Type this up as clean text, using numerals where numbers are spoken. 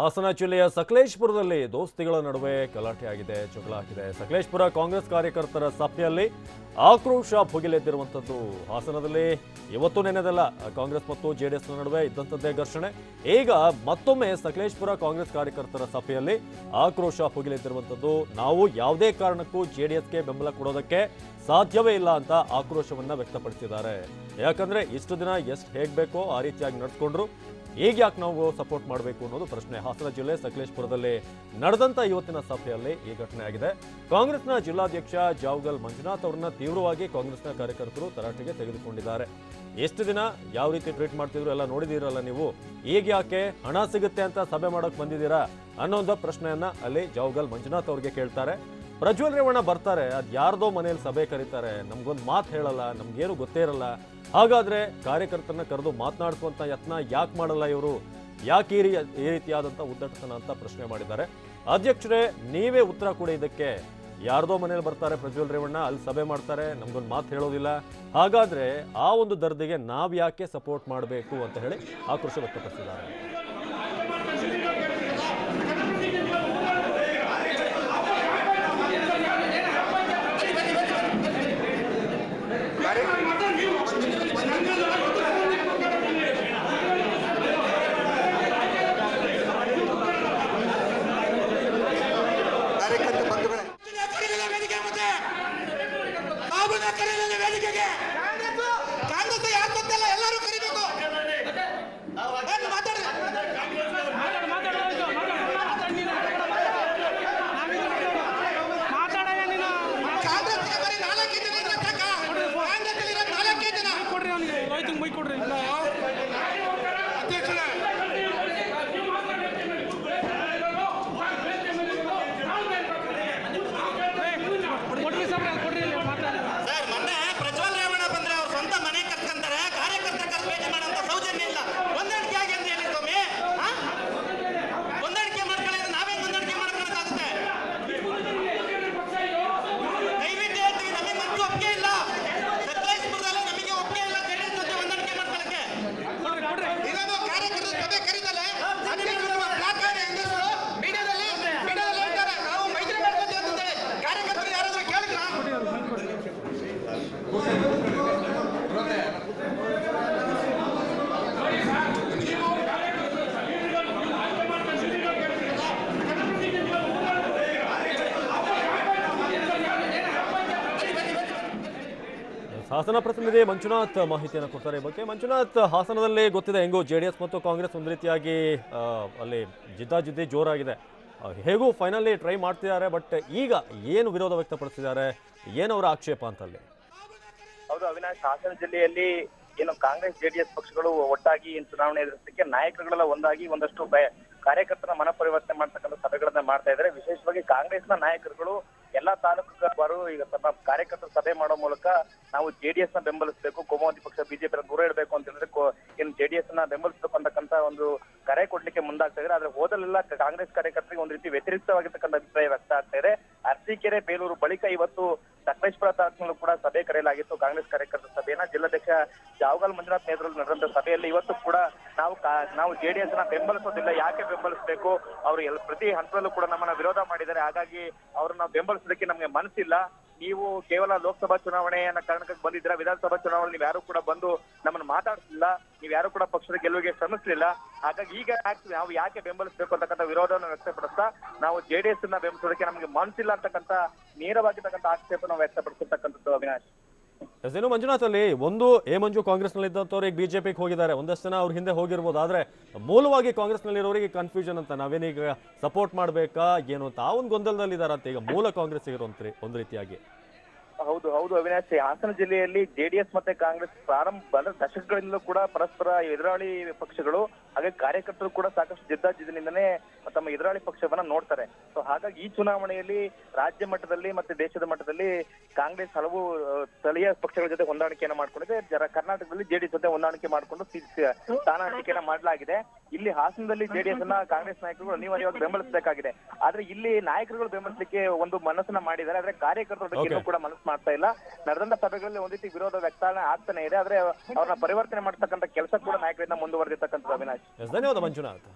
ಹಾಸನ ಜಿಲ್ಲೆಯ ಸಕಲೇಶಪುರದಲ್ಲಿ ದೋಸ್ತಿಗಳ ನಡುವೆ ಗಲಾಟೆ ಆಗಿದೆ, ಜಗಳ ಆಗಿದೆ. ಸಕಲೇಶಪುರ ಕಾಂಗ್ರೆಸ್ ಕಾರ್ಯಕರ್ತರ ಸಭೆಯಲ್ಲಿ ಆಕ್ರೋಶ ಭುಗಿಲೆದ್ದಿರುವಂತದ್ದು. ಹಾಸನದಲ್ಲಿ ಇವತ್ತು ನೆನೆದಲ್ಲ ಕಾಂಗ್ರೆಸ್ ಮತ್ತು ಜೆಡಿಎಸ್ ನಡುವೆ ಇದ್ದಂತದ್ದೇ ಘರ್ಷಣೆ. ಈಗ ಮತ್ತೊಮ್ಮೆ ಸಕಲೇಶಪುರ ಕಾಂಗ್ರೆಸ್ ಕಾರ್ಯಕರ್ತರ ಸಭೆಯಲ್ಲಿ ಆಕ್ರೋಶ ಭುಗಿಲೆದ್ದಿರುವಂತದ್ದು. ನಾವು ಯಾವುದೇ ಕಾರಣಕ್ಕೂ ಜೆಡಿಎಸ್ಗೆ ಬೆಂಬಲ ಕೊಡೋದಕ್ಕೆ ಸಾಧ್ಯವೇ ಇಲ್ಲ ಅಂತ ಆಕ್ರೋಶವನ್ನ ವ್ಯಕ್ತಪಡಿಸಿದ್ದಾರೆ. ಯಾಕಂದ್ರೆ ಇಷ್ಟು ದಿನ ಹೇಗ್ ಬೇಕೋ ಆ ರೀತಿಯಾಗಿ ನಡೆಸ್ಕೊಂಡ್ರು, ಈಗ ಯಾಕೆ ನಾವು ಸಪೋರ್ಟ್ ಮಾಡಬೇಕು ಅನ್ನೋದು ಪ್ರಶ್ನೆ. ಹಾಸನ ಜಿಲ್ಲೆ ಸಕಲೇಶಪುರದಲ್ಲಿ ನಡೆದಂತ ಇವತ್ತಿನ ಸಭೆಯಲ್ಲಿ ಈ ಘಟನೆ ಆಗಿದೆ. ಕಾಂಗ್ರೆಸ್ನ ಜಿಲ್ಲಾಧ್ಯಕ್ಷ ಜಾವಗಲ್ ಮಂಜುನಾಥ್ ಅವರನ್ನ ತೀವ್ರವಾಗಿ ಕಾಂಗ್ರೆಸ್ನ ಕಾರ್ಯಕರ್ತರು ತರಾಟೆಗೆ ತೆಗೆದುಕೊಂಡಿದ್ದಾರೆ. ಎಷ್ಟು ದಿನ ಯಾವ ರೀತಿ ಟ್ರೀಟ್ ಮಾಡ್ತಿದ್ರು ಎಲ್ಲ ನೋಡಿದಿರಲ್ಲ ನೀವು, ಈಗ ಯಾಕೆ ಹಣ ಸಿಗುತ್ತೆ ಅಂತ ಸಭೆ ಮಾಡೋಕೆ ಬಂದಿದ್ದೀರಾ ಅನ್ನೋ ಪ್ರಶ್ನೆಯನ್ನ ಅಲ್ಲಿ ಜಾವಗಲ್ ಮಂಜುನಾಥ್ ಅವ್ರಿಗೆ ಕೇಳ್ತಾರೆ. ಪ್ರಜ್ವಲ್ ರೇವಣ್ಣ ಬರ್ತಾರೆ, ಅದು ಯಾರ್ದೋ ಮನೇಲಿ ಸಭೆ ಕರೀತಾರೆ, ನಮ್ಗೊಂದು ಮಾತು ಹೇಳಲ್ಲ, ನಮ್ಗೇನು ಗೊತ್ತೇ ಇರಲ್ಲ. ಹಾಗಾದ್ರೆ ಕಾರ್ಯಕರ್ತರನ್ನ ಕರೆದು ಮಾತನಾಡಿಸುವಂತ ಯತ್ನ ಯಾಕೆ ಮಾಡಲ್ಲ ಇವರು, ಯಾಕೆ ಈ ರೀತಿಯಾದಂಥ ಉದ್ದಟತನ ಅಂತ ಪ್ರಶ್ನೆ ಮಾಡಿದ್ದಾರೆ. ಅಧ್ಯಕ್ಷರೇ ನೀವೇ ಉತ್ತರ ಕೊಡಿ ಇದಕ್ಕೆ. ಯಾರ್ದೋ ಮನೇಲಿ ಬರ್ತಾರೆ ಪ್ರಜ್ವಲ್ ರೇವಣ್ಣ, ಅಲ್ಲಿ ಸಭೆ ಮಾಡ್ತಾರೆ, ನಮ್ಗೊಂದು ಮಾತು ಹೇಳೋದಿಲ್ಲ. ಹಾಗಾದ್ರೆ ಆ ಒಂದು ದರ್ದಿಗೆ ನಾವ್ ಯಾಕೆ ಸಪೋರ್ಟ್ ಮಾಡಬೇಕು ಅಂತ ಹೇಳಿ ಆಕ್ರೋಶ ವ್ಯಕ್ತಪಡಿಸಿದ್ದಾರೆ. ಕಾಂಗ್ರೆಸ್ ಯಾರು ಗೊತ್ತಲ್ಲ, ಎಲ್ಲರೂ ಕರಿಬೇಕು. ಹಾಸನ ಪ್ರತಿನಿಧಿ ಮಂಜುನಾಥ್ ಮಾಹಿತಿಯನ್ನು ಕೊಡ್ತಾರೆ ಈ ಬಗ್ಗೆ. ಮಂಜುನಾಥ್, ಹಾಸನದಲ್ಲಿ ಗೊತ್ತಿದೆ ಹೆಂಗೋ ಜೆಡಿಎಸ್ ಮತ್ತು ಕಾಂಗ್ರೆಸ್ ಒಂದು ರೀತಿಯಾಗಿ ಅಲ್ಲಿ ಜಿದ್ದಾಜಿದ್ದಿ ಜೋರಾಗಿದೆ. ಹೇಗೂ ಫೈನಲಿ ಟ್ರೈ ಮಾಡ್ತಿದ್ದಾರೆ, ಬಟ್ ಈಗ ಏನು ವಿರೋಧ ವ್ಯಕ್ತಪಡಿಸಿದ್ದಾರೆ, ಏನವರ ಆಕ್ಷೇಪ ಅಂತಲ್ಲಿ? ಹೌದು ಅವಿನಾಶ್, ಹಾಸನ ಜಿಲ್ಲೆಯಲ್ಲಿ ಏನು ಕಾಂಗ್ರೆಸ್ ಜೆಡಿಎಸ್ ಪಕ್ಷಗಳು ಒಟ್ಟಾಗಿ ಚುನಾವಣೆ ಎದುರಿಸಲಿಕ್ಕೆ ನಾಯಕರುಗಳೆಲ್ಲ ಒಂದಾಗಿ ಒಂದಷ್ಟು ಕಾರ್ಯಕರ್ತರ ಮನ ಪರಿವರ್ತನೆ ಮಾಡ್ತಕ್ಕಂಥ ಸಭೆಗಳನ್ನ ಮಾಡ್ತಾ ಇದ್ದಾರೆ. ವಿಶೇಷವಾಗಿ ಕಾಂಗ್ರೆಸ್ನ ನಾಯಕರುಗಳು ಎಲ್ಲಾ ತಾಲೂಕುಗಳು ಈಗ ತಮ್ಮ ಕಾರ್ಯಕರ್ತರ ಸಭೆ ಮಾಡೋ ಮೂಲಕ ನಾವು ಜೆಡಿಎಸ್ ನ ಬೆಂಬಲಿಸಬೇಕು, ಕೋಮುವಾದಿ ಪಕ್ಷ ಬಿಜೆಪಿ ದೂರ ಇಡಬೇಕು ಅಂತ ಹೇಳಿದ್ರೆ ಏನು ಜೆಡಿಎಸ್ ನ ಬೆಂಬಲಿಸಬೇಕು ಅಂತಕ್ಕಂತ ಒಂದು ಕರೆ ಕೊಡ್ಲಿಕ್ಕೆ ಮುಂದಾಗ್ತಾ ಇದ್ದಾರೆ. ಆದ್ರೆ ಹೋದಲೆಲ್ಲ ಕಾಂಗ್ರೆಸ್ ಕಾರ್ಯಕರ್ತರಿಗೆ ಒಂದು ರೀತಿ ವ್ಯತಿರಿಕ್ತವಾಗಿರ್ತಕ್ಕಂಥ ಅಭಿಪ್ರಾಯ ವ್ಯಕ್ತ ಆಗ್ತಾ ಇದೆ. ಅರಸೀಕೆರೆ, ಬೇಲೂರು ಬಳಿಕ ಇವತ್ತು ಸಕಲೇಶಪುರ ತಾಲೂಕಿನಲ್ಲೂ ಕೂಡ ಸಭೆ ಕರೆಯಲಾಗಿತ್ತು. ಕಾಂಗ್ರೆಸ್ ಕಾರ್ಯಕರ್ತರ ಸಭೆಯನ್ನ ಜಿಲ್ಲಾಧ್ಯಕ್ಷ ಜಾವಗಲ್ ಮಂಜುನಾಥ್ ನೇತೃತ್ವದಲ್ಲಿ ನಡೆದಂತ ಸಭೆಯಲ್ಲಿ ಇವತ್ತು ಕೂಡ ನಾವು ಜೆಡಿಎಸ್ ನ ಬೆಂಬಲಿಸೋದಿಲ್ಲ, ಯಾಕೆ ಬೆಂಬಲಿಸಬೇಕು, ಅವರು ಪ್ರತಿ ಹಂತದಲ್ಲೂ ಕೂಡ ನಮ್ಮನ್ನ ವಿರೋಧ ಮಾಡಿದ್ದಾರೆ, ಹಾಗಾಗಿ ಅವ್ರನ್ನ ಬೆಂಬಲಿಸೋದಕ್ಕೆ ನಮ್ಗೆ ಮನಸ್ಸಿಲ್ಲ. ನೀವು ಕೇವಲ ಲೋಕಸಭಾ ಚುನಾವಣೆಯನ್ನ ಕಾರಣಕ್ಕೆ ಬಂದಿದ್ದೀರಾ, ವಿಧಾನಸಭಾ ಚುನಾವಣೆ ನೀವು ಯಾರು ಕೂಡ ಬಂದು ನಮ್ಮನ್ನು ಮಾತಾಡಿಸಲಿಲ್ಲ, ನೀವು ಯಾರು ಕೂಡ ಪಕ್ಷದ ಗೆಲುವಿಗೆ ಶ್ರಮಿಸಲಿಲ್ಲ. ಹಾಗಾಗಿ ಈಗ ನಾವು ಯಾಕೆ ಬೆಂಬಲಿಸಬೇಕು ಅಂತಕ್ಕಂಥ ವಿರೋಧವನ್ನು ವ್ಯಕ್ತಪಡಿಸ್ತಾ ನಾವು ಜೆಡಿಎಸ್ ನ ಬೆಂಬಲಿಸೋದಕ್ಕೆ ನಮಗೆ ಮನಸ್ಸಿಲ್ಲ ಅಂತಕ್ಕಂಥ ನೇರವಾಗಿರ್ತಕ್ಕಂಥ ಆಕ್ಷೇಪವನ್ನು ವ್ಯಕ್ತಪಡಿಸಿರ್ತಕ್ಕಂಥದ್ದು ಅವಿನಾಶ್. ಏನು ಮಂಜುನಾಥ್, ಅಲ್ಲಿ ಒಂದು ಮಂಜು ಕಾಂಗ್ರೆಸ್ ನಲ್ಲಿ ಇದ್ದಂಥವ್ರು ಈಗ ಬಿಜೆಪಿಗೆ ಹೋಗಿದ್ದಾರೆ, ಒಂದಷ್ಟು ಜನ ಅವ್ರ ಹಿಂದೆ ಹೋಗಿರ್ಬೋದು. ಆದ್ರೆ ಮೂಲವಾಗಿ ಕಾಂಗ್ರೆಸ್ ನಲ್ಲಿ ಇರೋರಿಗೆ ಕನ್ಫ್ಯೂಷನ್ ಅಂತ, ನಾವೇನೀಗ ಸಪೋರ್ಟ್ ಮಾಡ್ಬೇಕಾ ಏನು ಅಂತ ಆ ಒಂದು ಗೊಂದಲದಲ್ಲಿದ್ದಾರಂತೆ ಈಗ ಮೂಲ ಕಾಂಗ್ರೆಸ್ ಇರುವಂತ ಒಂದು ರೀತಿಯಾಗಿ. ಹೌದು ಹೌದು ಅವಿನಾಶ್, ಹಾಸನ ಜಿಲ್ಲೆಯಲ್ಲಿ ಜೆಡಿಎಸ್ ಮತ್ತೆ ಕಾಂಗ್ರೆಸ್ ದಶಕಗಳಿಂದಲೂ ಕೂಡ ಪರಸ್ಪರ ಎದುರಾಳಿ ಪಕ್ಷಗಳು, ಹಾಗೆ ಕಾರ್ಯಕರ್ತರು ಕೂಡ ಸಾಕಷ್ಟು ಜಿದ್ದಾಜಿದ್ದಿನಿಂದನೇ ತಮ್ಮ ಎದುರಾಳಿ ಪಕ್ಷವನ್ನ ನೋಡ್ತಾರೆ. ಸೊ ಹಾಗಾಗಿ ಈ ಚುನಾವಣೆಯಲ್ಲಿ ರಾಜ್ಯ ಮಟ್ಟದಲ್ಲಿ ಮತ್ತೆ ದೇಶದ ಮಟ್ಟದಲ್ಲಿ ಕಾಂಗ್ರೆಸ್ ಹಲವು ಸ್ಥಳೀಯ ಪಕ್ಷಗಳ ಜೊತೆ ಹೊಂದಾಣಿಕೆಯನ್ನ ಮಾಡ್ಕೊಂಡಿದೆ. ಕರ್ನಾಟಕದಲ್ಲಿ ಜೆಡಿಎಸ್ ಜೊತೆ ಹೊಂದಾಣಿಕೆ ಮಾಡಿಕೊಂಡು ಸ್ಥಾನ ಹಂಚಿಕೆಯನ್ನ ಮಾಡಲಾಗಿದೆ. ಇಲ್ಲಿ ಹಾಸನದಲ್ಲಿ ಜೆಡಿಎಸ್ ಅನ್ನ ಕಾಂಗ್ರೆಸ್ ನಾಯಕರು ಅನಿವಾರ್ಯವಾಗಿ ಬೆಂಬಲಿಸಬೇಕಾಗಿದೆ. ಆದ್ರೆ ಇಲ್ಲಿ ನಾಯಕರುಗಳು ಬೆಂಬಲಿಸಲಿಕ್ಕೆ ಒಂದು ಮನಸ್ಸನ್ನ ಮಾಡಿದ್ದಾರೆ, ಆದ್ರೆ ಕಾರ್ಯಕರ್ತರು ಇನ್ನೂ ಕೂಡ ಮನಸ್ಸು ಮಾಡ್ತಾ ಇಲ್ಲ. ನಡೆದಂತ ಸಭೆಗಳಲ್ಲಿ ಒಂದ್ ರೀತಿ ವಿರೋಧ ವ್ಯಕ್ತ ಆಗ್ತಾನೆ ಇದೆ, ಆದ್ರೆ ಅವ್ರನ್ನ ಪರಿವರ್ತನೆ ಮಾಡ್ತಕ್ಕಂಥ ಕೆಲಸ ಕೂಡ ನಾಯಕರಿಂದ ಮುಂದುವರೆದಿರ್ತಕ್ಕಂಥದ್ದು. ಅವಿನಾಶ್, ಧನ್ಯವಾದ ಮಂಜುನಾಥ್.